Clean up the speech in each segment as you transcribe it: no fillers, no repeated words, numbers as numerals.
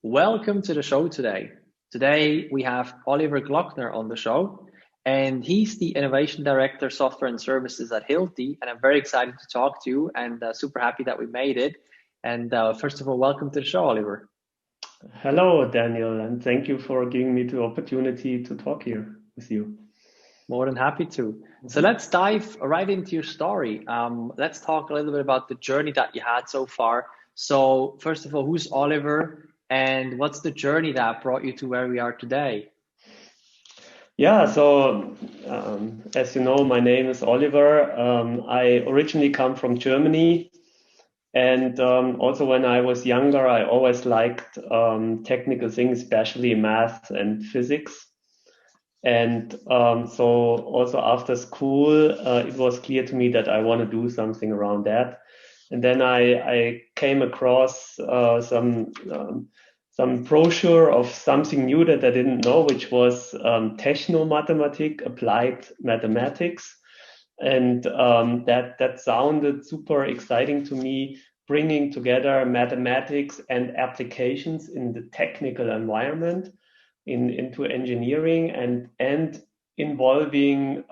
Welcome to the show today. Today we have Oliver Glockner on the show, and he's the Innovation Director, Software and Services at Hilti. And I'm very excited to talk to you and super happy that we made it. And first of all, welcome to the show, Oliver. Hello, Daniel, and thank you for giving me the opportunity to talk here with you. More than happy to. So let's dive right into your story. Let's talk a little bit about the journey that you had so far. So first of all, who's Oliver and what's the journey that brought you to where we are today? Yeah, so as you know, my name is Oliver. I originally come from Germany. And also when I was younger, I always liked technical things, especially math and physics. And so also after school, it was clear to me that I want to do something around that. And then I came across some brochure of something new that I didn't know, which was Technomathematik, applied mathematics. And that sounded super exciting to me, bringing together mathematics and applications in the technical environment into engineering and involving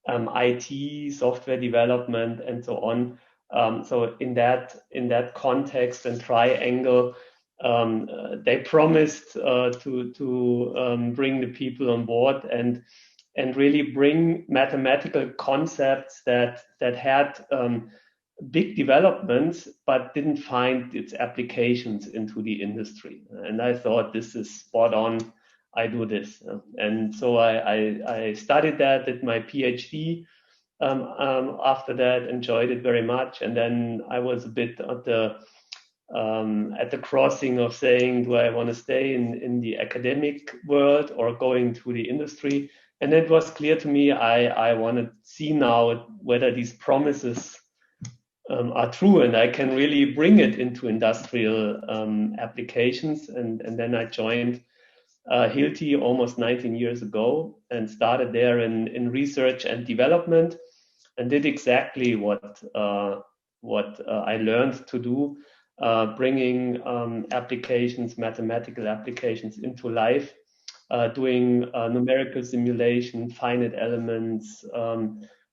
IT, software development, and so on. So in that context and triangle, they promised to bring the people on board and really bring mathematical concepts that had big developments, but didn't find its applications into the industry. And I thought, this is spot on. I do this. And so I studied that, did my PhD. After that, enjoyed it very much. And then I was a bit at the crossing of saying, do I want to stay in the academic world or go into the industry? And it was clear to me, I want to see now whether these promises are true and I can really bring it into industrial applications. And then I joined Hilti almost 19 years ago and started there in research and development and did exactly what I learned to do, bringing applications, mathematical applications into life. Doing numerical simulation, finite elements,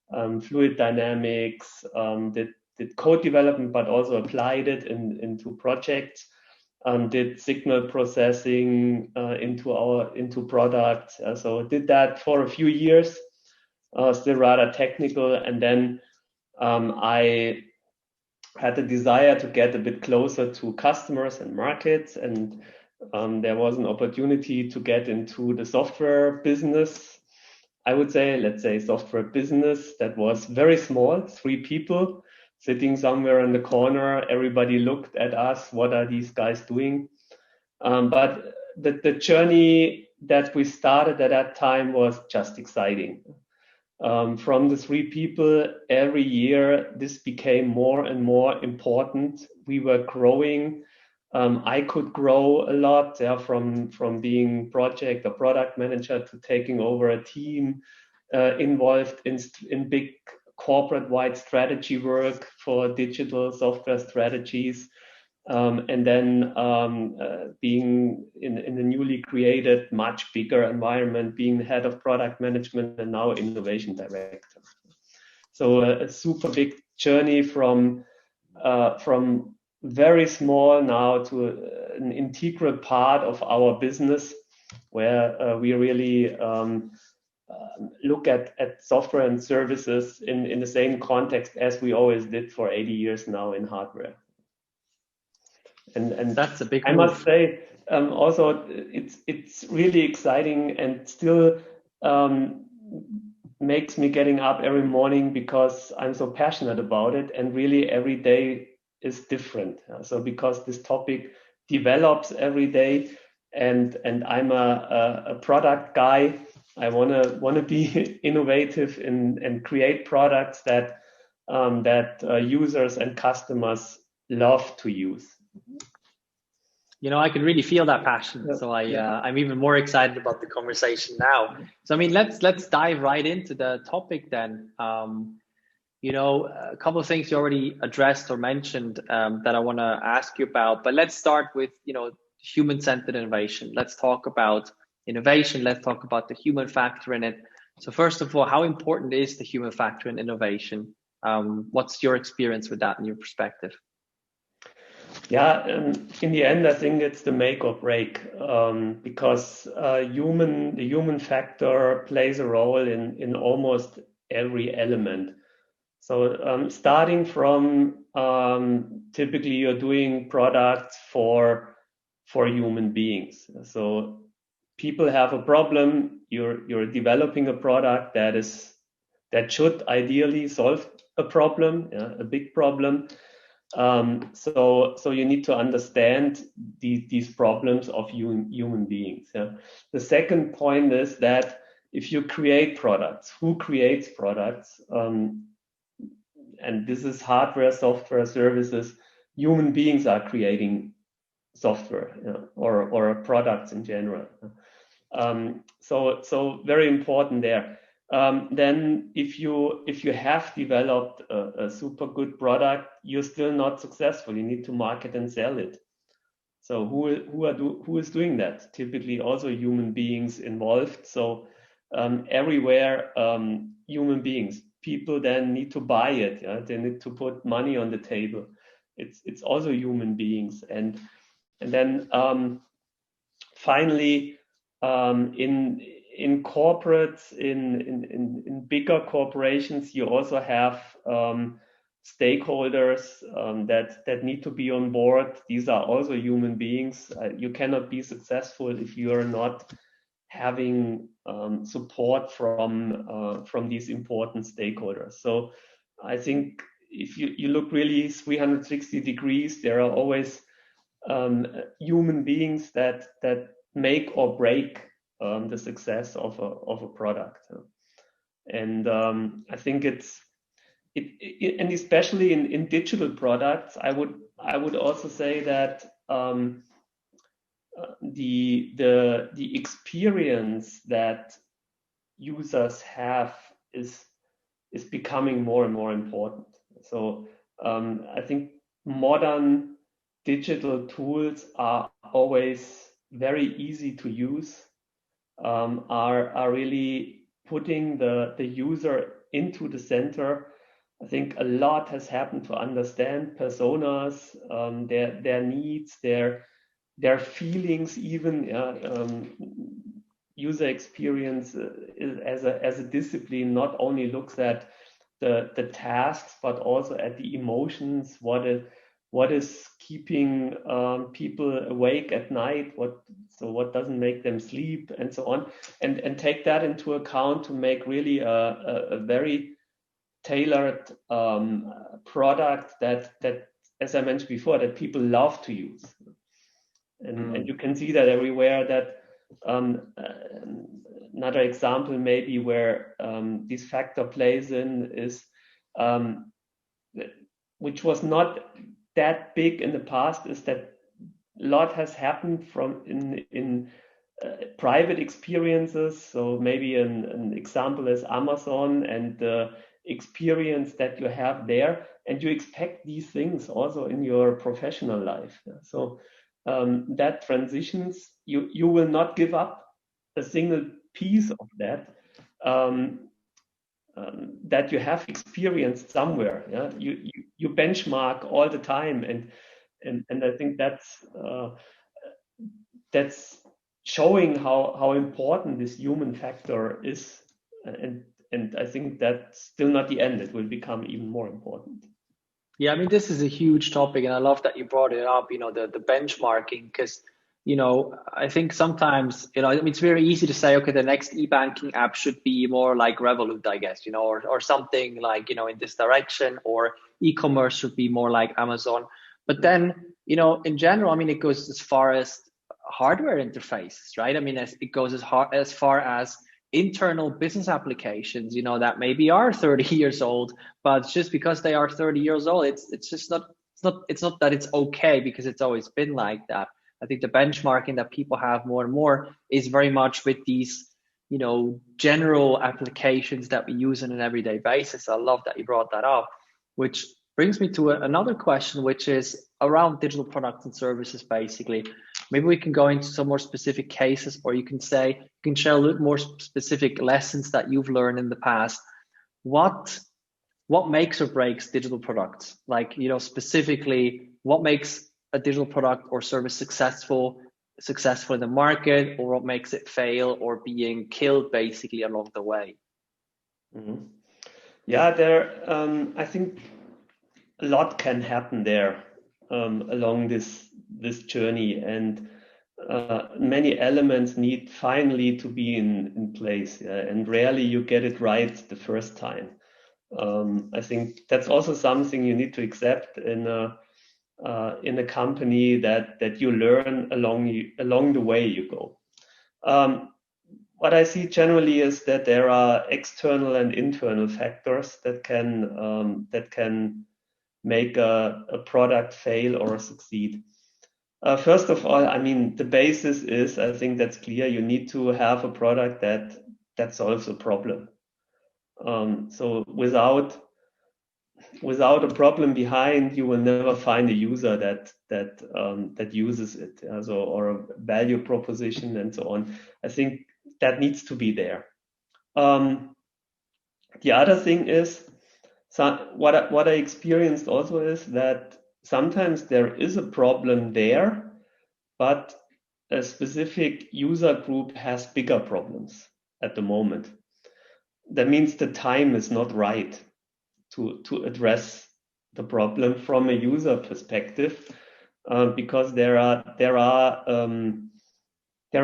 fluid dynamics, did code development, but also applied it into projects, did signal processing into products. So did that for a few years, still rather technical. And then I had the desire to get a bit closer to customers and markets, and there was an opportunity to get into the software business. I would say, let's say software business that was very small, 3 people sitting somewhere in the corner. Everybody looked at us. What are these guys doing? But the journey that we started at that time was just exciting. From the 3 people, every year, this became more and more important. We were growing. I could grow a lot, from being project or product manager to taking over a team, involved in big corporate-wide strategy work for digital software strategies, and then being in a newly created, much bigger environment, being the head of product management and now innovation director. So a super big journey from very small now to an integral part of our business, where we really look at software and services in the same context as we always did for 80 years now in hardware. And that's a big move. I must say, also it's really exciting and still makes me getting up every morning because I'm so passionate about it, and really every day is different. So because this topic develops every day, and I'm a product guy, I wanna be innovative and create products that users and customers love to use. You know, I can really feel that passion. So I'm even more excited about the conversation now. So I mean, let's dive right into the topic then. You know, a couple of things you already addressed or mentioned that I want to ask you about. But let's start with, you know, human-centered innovation. Let's talk about innovation. Let's talk about the human factor in it. So first of all, how important is the human factor in innovation? What's your experience with that and your perspective? Yeah, in the end, I think it's the make or break, because the human factor plays a role in almost every element. So starting from typically you're doing products for human beings. So people have a problem. You're developing a product that should ideally solve a problem, a big problem. So you need to understand these problems of human beings. Yeah. The second point is that if you create products, who creates products? And this is hardware, software, services. Human beings are creating software, or products in general. So very important there. Then if you have developed a super good product, you're still not successful. You need to market and sell it. So who is doing that? Typically also human beings involved. So everywhere human beings. People then need to buy it. Yeah? They need to put money on the table. It's also human beings. And then finally, in corporates, in bigger corporations, you also have stakeholders that need to be on board. These are also human beings. You cannot be successful if you are not having support from these important stakeholders. So I think if you look really 360 degrees, there are always human beings that make or break the success of a product. And I think and especially in digital products, I would also say that the experience that users have is becoming more and more important. So I think modern digital tools are always very easy to use, are really putting the user into the center. I think a lot has happened to understand personas, their needs, their feelings, even. User experience as a discipline not only looks at the tasks, but also at the emotions, what is keeping people awake at night, what doesn't make them sleep, and so on, and take that into account to make really a very tailored product that, as I mentioned before, that people love to use. And you can see that everywhere. That another example maybe where this factor plays in is, which was not that big in the past, is that a lot has happened from in private experiences. So maybe an example is Amazon and the experience that you have there, and you expect these things also in your professional life. So that transitions, you will not give up a single piece of that that you have experienced somewhere. Yeah, you benchmark all the time, and I think that's showing how important this human factor is, and I think that's still not the end. It will become even more important. Yeah, I mean, this is a huge topic, and I love that you brought it up, the benchmarking, because, I think sometimes, I mean, it's very easy to say, okay, the next e-banking app should be more like Revolut, I guess, or something like, in this direction, or e-commerce should be more like Amazon. But then, in general, I mean, it goes as far as hardware interfaces, right? I mean, it goes as far as internal business applications, that maybe are 30 years old, but just because they are 30 years old, it's not that it's okay, because it's always been like that. I think the benchmarking that people have more and more is very much with these, general applications that we use on an everyday basis. I love that you brought that up, which brings me to another question, which is around digital products and services, basically. maybe we can go into some more specific cases, or you can share a little more specific lessons that you've learned in the past. What makes or breaks digital products? Like, specifically, what makes a digital product or service successful in the market, or what makes it fail or being killed basically along the way? Mm-hmm. Yeah, I think a lot can happen there along this journey, and many elements need finally to be in place, and rarely you get it right the first time. I think that's also something you need to accept in a company, that you learn along the way you go. What I see generally is that there are external and internal factors that can make a product fail or succeed. First of all, I mean, the basis is, I think that's clear, you need to have a product that solves a problem. So without a problem behind, you will never find a user that uses it, or a value proposition and so on. I think that needs to be there. The other thing is, what I experienced also is that sometimes there is a problem there, but a specific user group has bigger problems at the moment. That means the time is not right to address the problem from a user perspective, because there are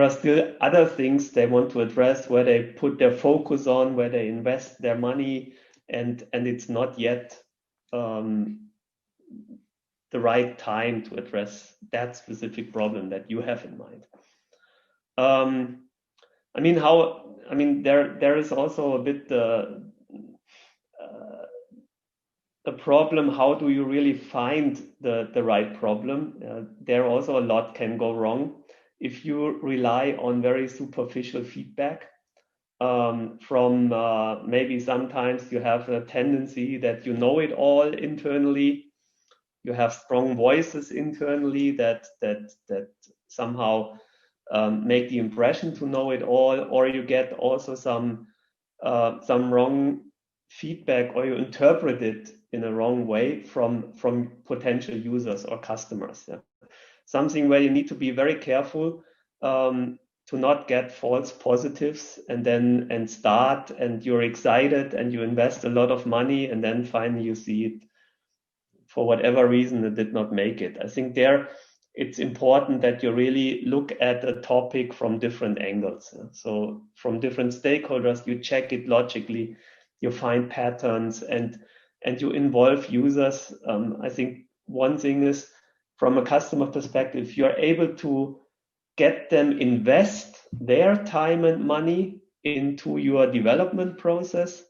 still other things they want to address, where they put their focus on, where they invest their money, and it's not yet the right time to address that specific problem that you have in mind. There is also a bit a problem. How do you really find the right problem? There also a lot can go wrong if you rely on very superficial feedback from maybe sometimes you have a tendency that you know it all internally. You have strong voices internally that somehow make the impression to know it all, or you get also some wrong feedback, or you interpret it in a wrong way from potential users or customers. Yeah. Something where you need to be very careful to not get false positives and start, and you're excited and you invest a lot of money, and then finally you see it, for whatever reason, it did not make it. I think there it's important that you really look at a topic from different angles. So from different stakeholders, you check it logically, you find patterns, and you involve users. I think one thing is, from a customer perspective, if you're able to get them invest their time and money into your development process,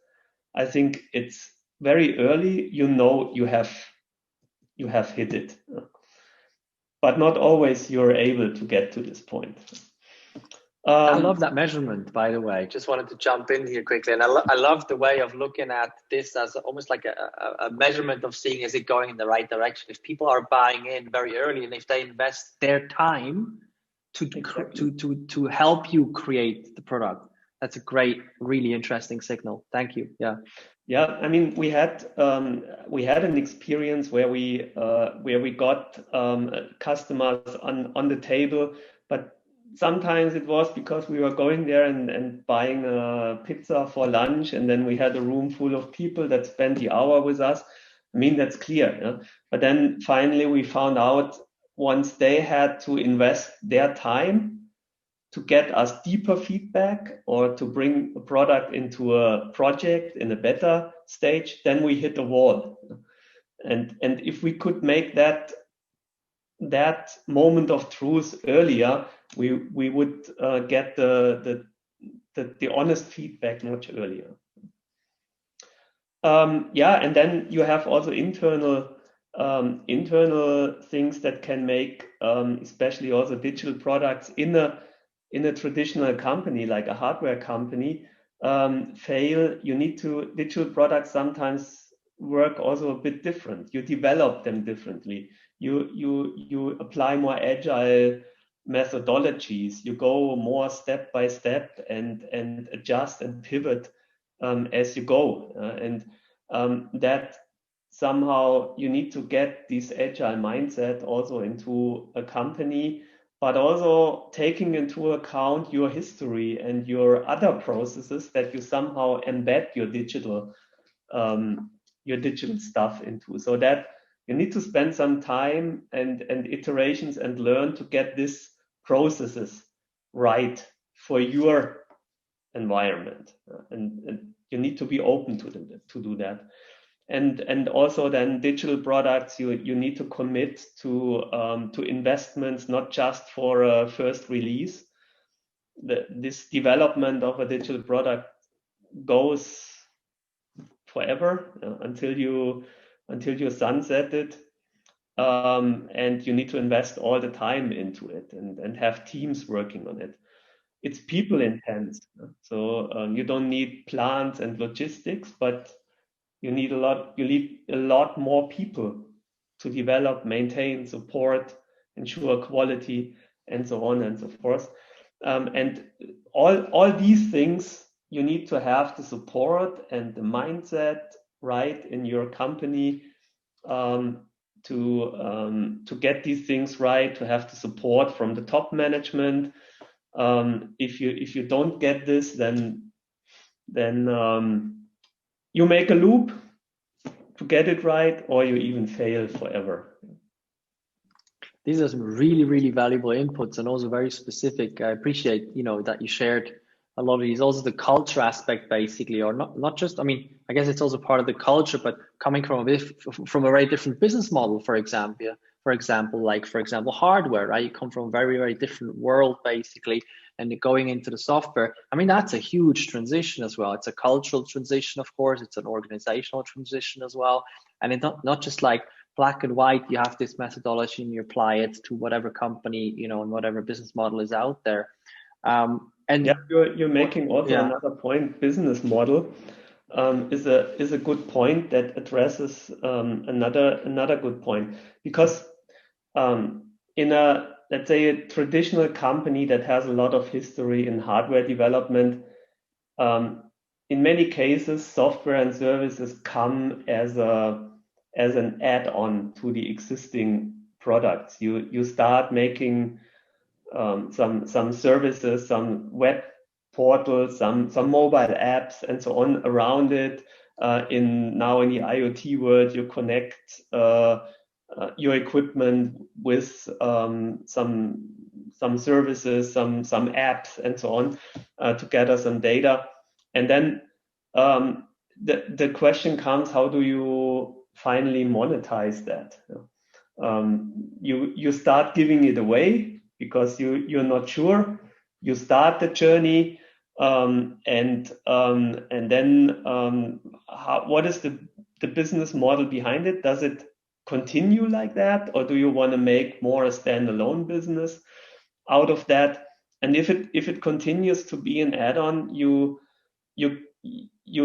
I think it's very early, you have hit it. But not always you're able to get to this point. I love that measurement, by the way. Just wanted to jump in here quickly. And I love the way of looking at this as almost like a measurement of seeing, is it going in the right direction? If people are buying in very early, and if they invest their time to help you create the product, that's a great, really interesting signal. Thank you. Yeah. Yeah, I mean, we had an experience where we got customers on the table, but sometimes it was because we were going there and buying a pizza for lunch, and then we had a room full of people that spent the hour with us. I mean, that's clear. Yeah? But then finally we found out, once they had to invest their time to get us deeper feedback, or to bring a product into a project in a better stage, then we hit a wall. And if we could make that moment of truth earlier, we would get the honest feedback much earlier. And then you have also internal things that can make, especially also digital products in a traditional company like a hardware company, fail. Digital products sometimes work also a bit different. You develop them differently. You apply more agile methodologies. You go more step by step and adjust and pivot as you go. That somehow you need to get this agile mindset also into a company, but also taking into account your history and your other processes that you somehow embed your digital stuff into, so that you need to spend some time and iterations and learn to get these processes right for your environment, and you need to be open to do that. And also then digital products, you need to commit to investments, not just for a first release. This development of a digital product goes forever, until you sunset it, and you need to invest all the time into it and have teams working on it. It's people intense, so you don't need plants and logistics, but you need a lot more people to develop, maintain, support, ensure quality, and so on and so forth. And all these things, you need to have the support and the mindset right in your company, to get these things right, to have the support from the top management. If you don't get this, then you make a loop to get it right, or you even fail forever. These are some really, really valuable inputs, and also very specific. I appreciate, that you shared a lot of these. Also the culture aspect, basically, or not just, I mean, I guess it's also part of the culture, but coming from a very different business model, for example, hardware, right? You come from a very, very different world, basically, and you're going into the software. I mean, that's a huge transition as well. It's a cultural transition, of course. It's an organizational transition as well. And it's not just like black and white. You have this methodology and you apply it to whatever company, and whatever business model is out there. And yeah, you're making also another point. Business model is a good point that addresses another good point, because in a, let's say, a traditional company that has a lot of history in hardware development, in many cases software and services come as an add-on to the existing products. You start making some services, some web portals, some mobile apps, and so on around it. In the IoT world, you connect your equipment with some services, some apps, and so on, to gather some data. And then the question comes: how do you finally monetize that? You start giving it away because you're not sure. You start the journey, and then what is the business model behind it? Does it continue like that, or do you want to make more a standalone business out of that? And if it continues to be an add-on, you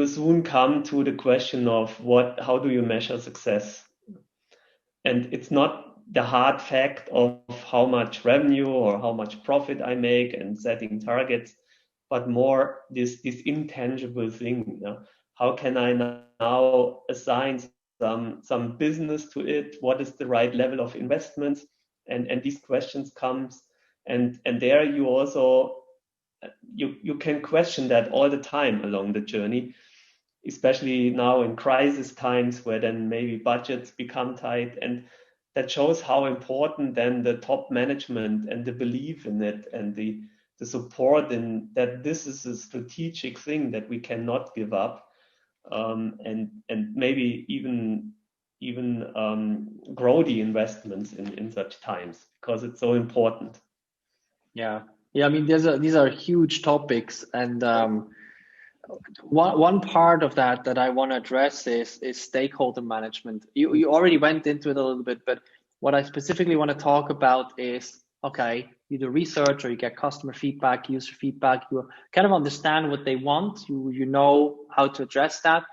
soon come to the question of how do you measure success? And it's not the hard fact of how much revenue or how much profit I make and setting targets, but more this intangible thing. How can I now assign some business to it? What is the right level of investments? And these questions comes, and there you also you can question that all the time along the journey, especially now in crisis times where then maybe budgets become tight. And that shows how important then the top management and the belief in it and the support in that this is a strategic thing that we cannot give up, and maybe even grow the investments in such times, because it's so important. Yeah. I mean, these are huge topics, and one part of that I want to address is stakeholder management. You already went into it a little bit, but what I specifically want to talk about is, okay, you do research or you get customer feedback, user feedback, you kind of understand what they want, you know how to address that.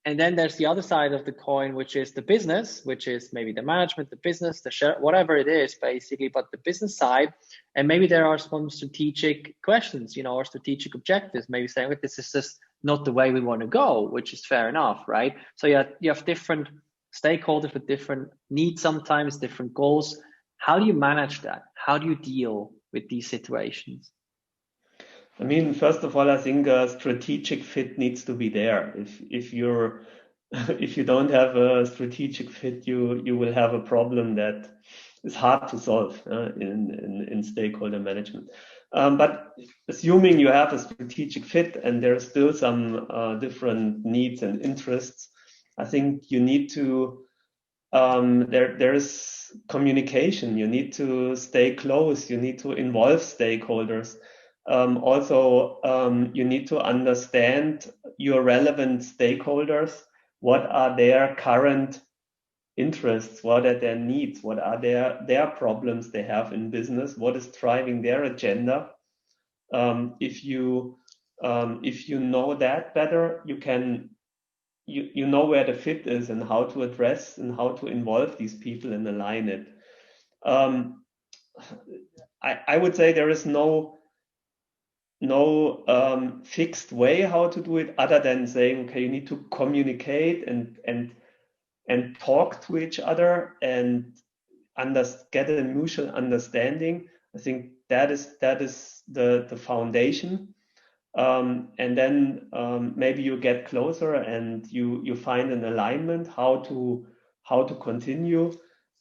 And then there's the other side of the coin, which is the business, which is maybe the management, the business, the share, whatever it is, basically, but the business side. And maybe there are some strategic questions, or strategic objectives, maybe saying, "Look, this is just not the way we want to go," which is fair enough, right? So you have different stakeholders with different needs, sometimes different goals. How do you manage that? How do you deal with these situations? I mean, first of all, I think a strategic fit needs to be there. If you're if you don't have a strategic fit, you will have a problem that is hard to solve in stakeholder management. But assuming you have a strategic fit and there are still some different needs and interests, I think you need to there is communication. You need to stay close. You need to involve stakeholders. Also, you need to understand your relevant stakeholders. What are their current interests? What are their needs? What are their problems they have in business? What is driving their agenda? If you know that better, you know where the fit is and how to address and how to involve these people and align it. I would say there is no fixed way how to do it, other than saying, okay, you need to communicate and talk to each other and get a mutual understanding. I think that is the foundation. And then maybe you get closer and you find an alignment how to continue,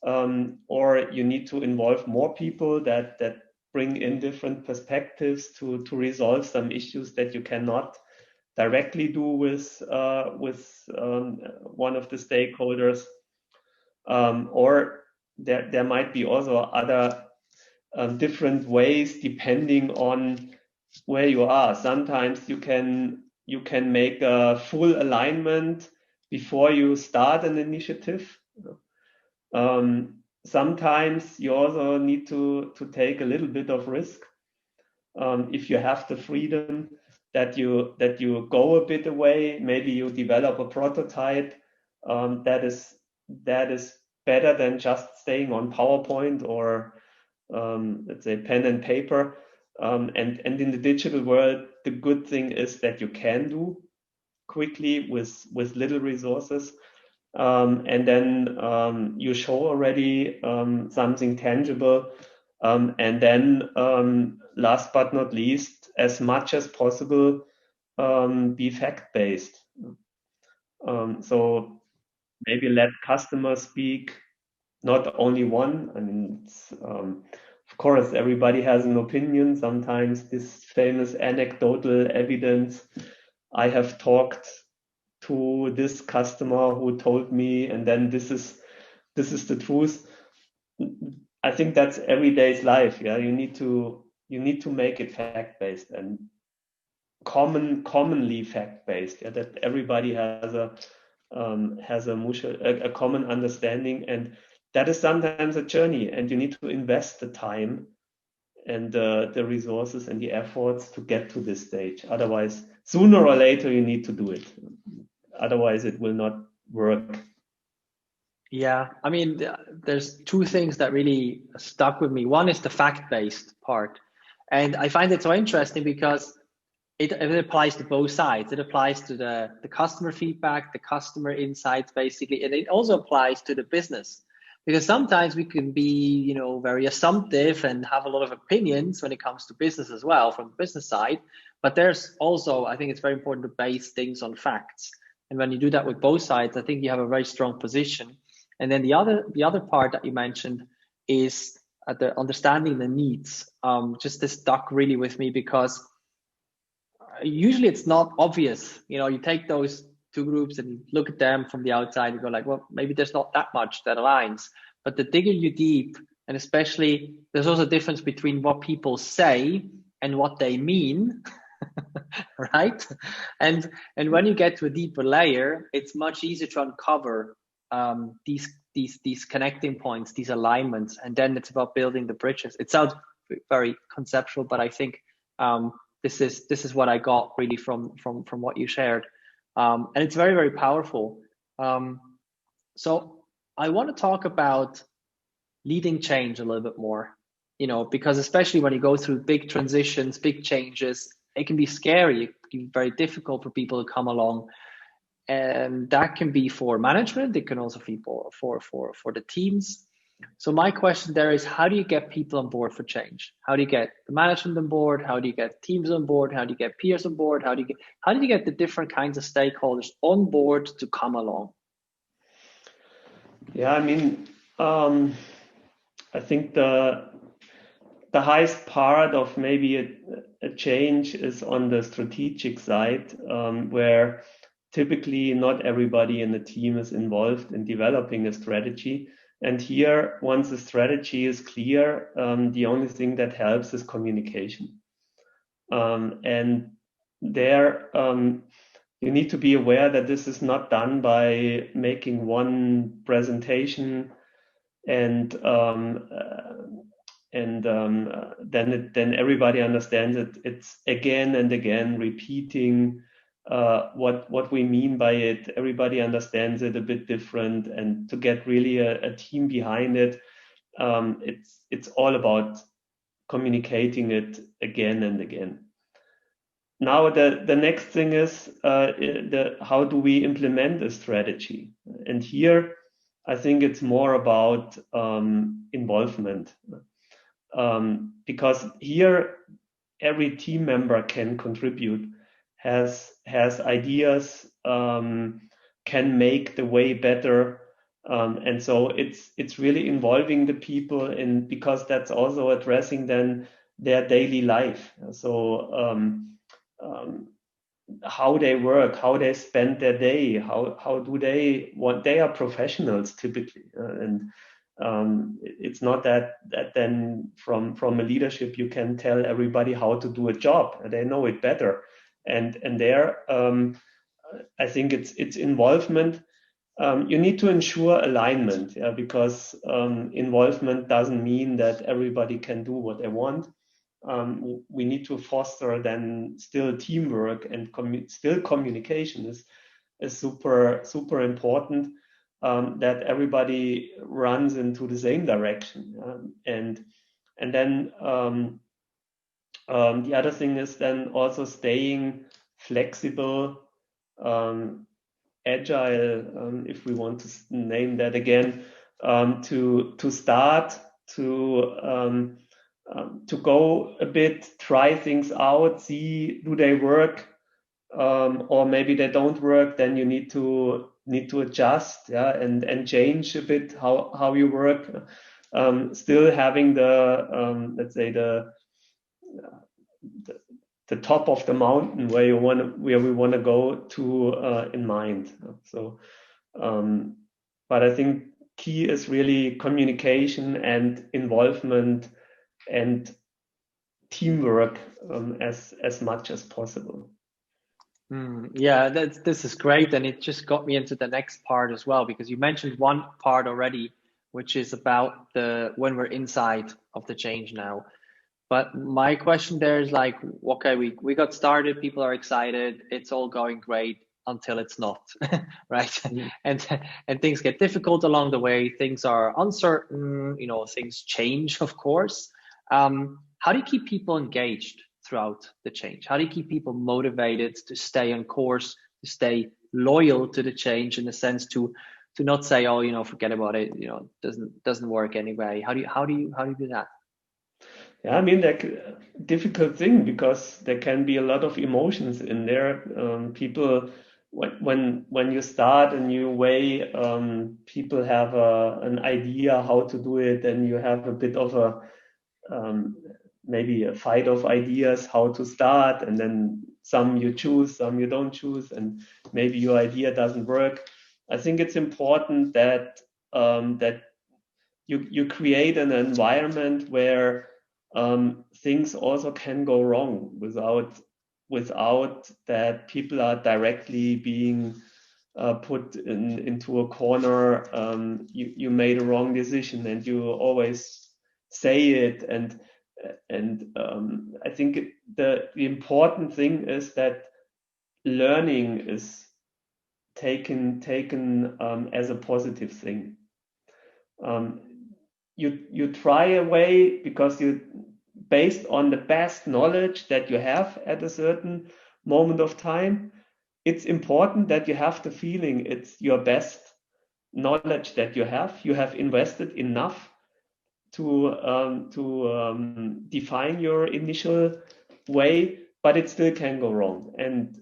or you need to involve more people that bring in different perspectives to resolve some issues that you cannot directly do with one of the stakeholders, or there might be also other different ways depending on where you are. Sometimes you can make a full alignment before you start an initiative. Sometimes you also need to take a little bit of risk. If you have the freedom that you go a bit away, maybe you develop a prototype that is better than just staying on PowerPoint or let's say pen and paper. And in the digital world, the good thing is that you can do quickly with little resources. And then you show already something tangible. And then last but not least, as much as possible, be fact-based. So maybe let customers speak, not only one. I mean, of course, everybody has an opinion. Sometimes this famous anecdotal evidence, I have talked to this customer who told me, and then this is the truth. I think that's everyday's life. Yeah, you need to make it fact-based and commonly fact-based. Yeah, that everybody has a common understanding, and that is sometimes a journey, and you need to invest the time and the resources and the efforts to get to this stage. Otherwise, sooner or later, you need to do it. Otherwise, it will not work. Yeah, I mean, there's two things that really stuck with me. One is the fact-based part. And I find it so interesting because it applies to both sides. It applies to the customer feedback, the customer insights, basically, and it also applies to the business. Because sometimes we can be, very assumptive and have a lot of opinions when it comes to business as well, from the business side. But there's also, I think it's very important to base things on facts. And when you do that with both sides, I think you have a very strong position. And then the other part that you mentioned is the understanding the needs. Just this stuck really with me because usually it's not obvious. You take those two groups and you look at them from the outside, you go like, well, maybe there's not that much that aligns. But the digger you deep, and especially there's also a difference between what people say and what they mean, right? And when you get to a deeper layer, it's much easier to uncover these connecting points, these alignments, and then it's about building the bridges. It sounds very conceptual, but I think this is what I got really from what you shared. And it's very, very powerful. So I want to talk about leading change a little bit more, because especially when you go through big transitions, big changes, it can be scary. It can be very difficult for people to come along. And that can be for management. It can also be for the teams. So my question there is, how do you get people on board for change? How do you get the management on board? How do you get teams on board? How do you get peers on board? How do you get the different kinds of stakeholders on board to come along? Yeah, I mean, I think the highest part of maybe a change is on the strategic side, where typically not everybody in the team is involved in developing a strategy. And here, once the strategy is clear, the only thing that helps is communication. And there, you need to be aware that this is not done by making one presentation and then everybody understands it. It's again and again repeating what we mean by it. Everybody understands it a bit different, and to get really a team behind it, it's all about communicating it again and again. Now the next thing is how do we implement a strategy? And here I think it's more about involvement, because here every team member can contribute, has ideas, can make the way better, and so it's really involving the people in, because that's also addressing then their daily life. So how they work, how they spend their day, how do they, what they are professionals typically, and it's not that then from a leadership you can tell everybody how to do a job. They know it better, and there I think it's involvement. You need to ensure alignment, yeah, because involvement doesn't mean that everybody can do what they want. We need to foster then still teamwork, and still communication is super important, that everybody runs into the same direction, and then the other thing is then also staying flexible, agile, if we want to name that again, to start to go a bit, try things out, see do they work, or maybe they don't work. Then you need to adjust, yeah, and change a bit how you work, still having the let's say the top of the mountain where we want to go to in mind. So but I think key is really communication and involvement and teamwork, as much as possible. Yeah, this is great, and it just got me into the next part as well, because you mentioned one part already, which is about the when we're inside of the change now. But my question there is like, okay, we got started, people are excited, it's all going great until it's not, right? And things get difficult along the way, things are uncertain, things change, of course. How do you keep people engaged throughout the change? How do you keep people motivated to stay on course, to stay loyal to the change, in the sense to not say, oh, forget about it, doesn't work anyway. How do you do that? Yeah, I mean, that difficult thing, because there can be a lot of emotions in there. People, when you start a new way, people have an idea how to do it, and you have a bit of a maybe a fight of ideas how to start, and then some you choose, some you don't choose, and maybe your idea doesn't work. I think it's important that that you create an environment where things also can go wrong without that people are directly being put into a corner. You made a wrong decision, and you always say it, and I think the important thing is that learning is taken as a positive thing. You try a way because you, based on the best knowledge that you have at a certain moment of time, it's important that you have the feeling it's your best knowledge that you have. You have invested enough to define your initial way, but it still can go wrong, and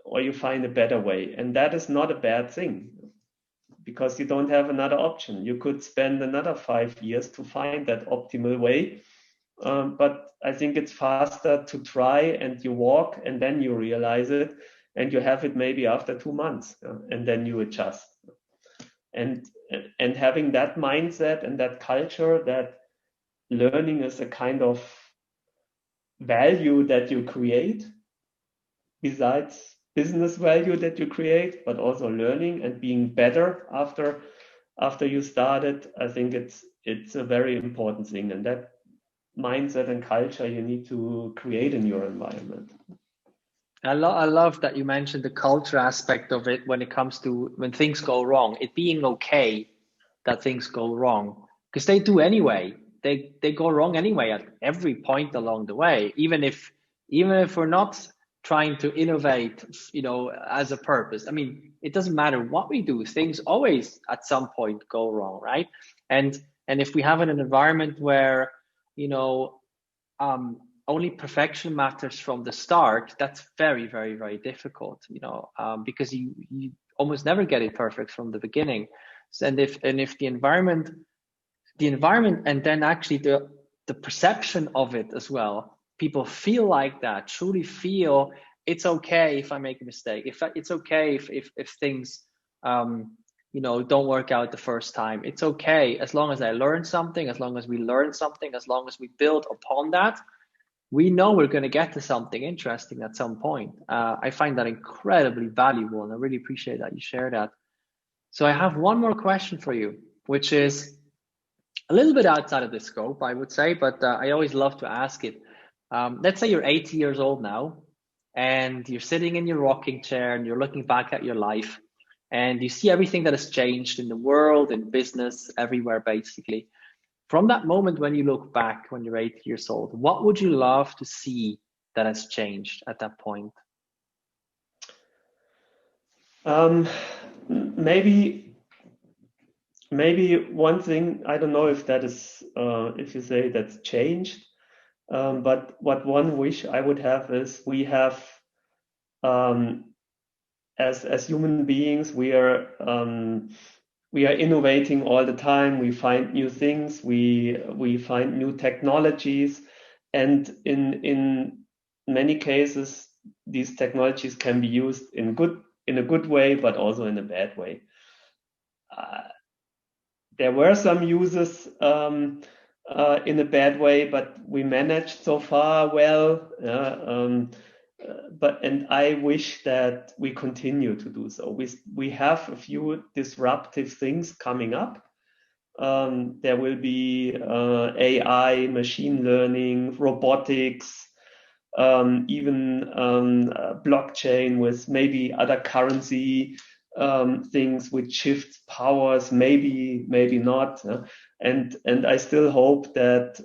or you find a better way, and that is not a bad thing, because you don't have another option. You could spend another 5 years to find that optimal way, but I think it's faster to try and you walk and then you realize it, and you have it maybe after 2 months, and then you adjust. And having that mindset and that culture that learning is a kind of value that you create besides business value that you create, but also learning and being better after you started, I think it's a very important thing, and that mindset and culture you need to create in your environment. I love that you mentioned the culture aspect of it when it comes to when things go wrong, it being okay that things go wrong, because they do anyway. They go wrong anyway at every point along the way, even if we're not trying to innovate, as a purpose. I mean, it doesn't matter what we do, things always at some point go wrong, right? And if we have an environment where, only perfection matters from the start, that's very, very, very difficult, because you almost never get it perfect from the beginning. And if the environment, and then actually the perception of it as well, people feel like that, truly feel it's okay if I make a mistake, if it's okay if things don't work out the first time, it's okay as long as I learn something, as long as we learn something, as long as we build upon that, we know we're going to get to something interesting at some point. I find that incredibly valuable, and I really appreciate that you share that. So I have one more question for you, which is a little bit outside of the scope, I would say, but I always love to ask it. Let's say you're 80 years old now, and you're sitting in your rocking chair, and you're looking back at your life, and you see everything that has changed in the world, in business, everywhere, basically. From that moment when you look back, when you're 80 years old, what would you love to see that has changed at that point? Maybe one thing, I don't know if that is, if you say that's changed, but what one wish I would have is we have, as human beings, we are innovating all the time. We find new things, we find new technologies, and in many cases, these technologies can be used in a good way, but also in a bad way. There were some uses in a bad way, but we managed so far well. And I wish that we continue to do so. We have a few disruptive things coming up. There will be AI, machine learning, robotics, even blockchain with maybe other currency things which shift powers, maybe not. And I still hope that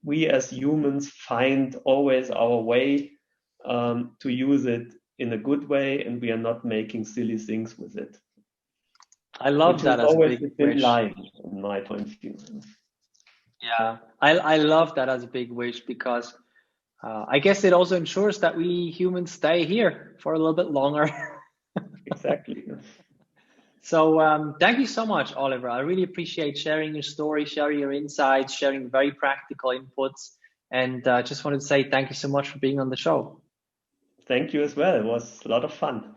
we as humans find always our way to use it in a good way, and we are not making silly things with it. I love that as a big wish. Line, in my point of view. Yeah, I love that as a big wish, because I guess it also ensures that we humans stay here for a little bit longer. Exactly. So thank you so much, Oliver. I really appreciate sharing your story, sharing your insights, sharing very practical inputs, and just wanted to say thank you so much for being on the show. Thank you as well. It was a lot of fun.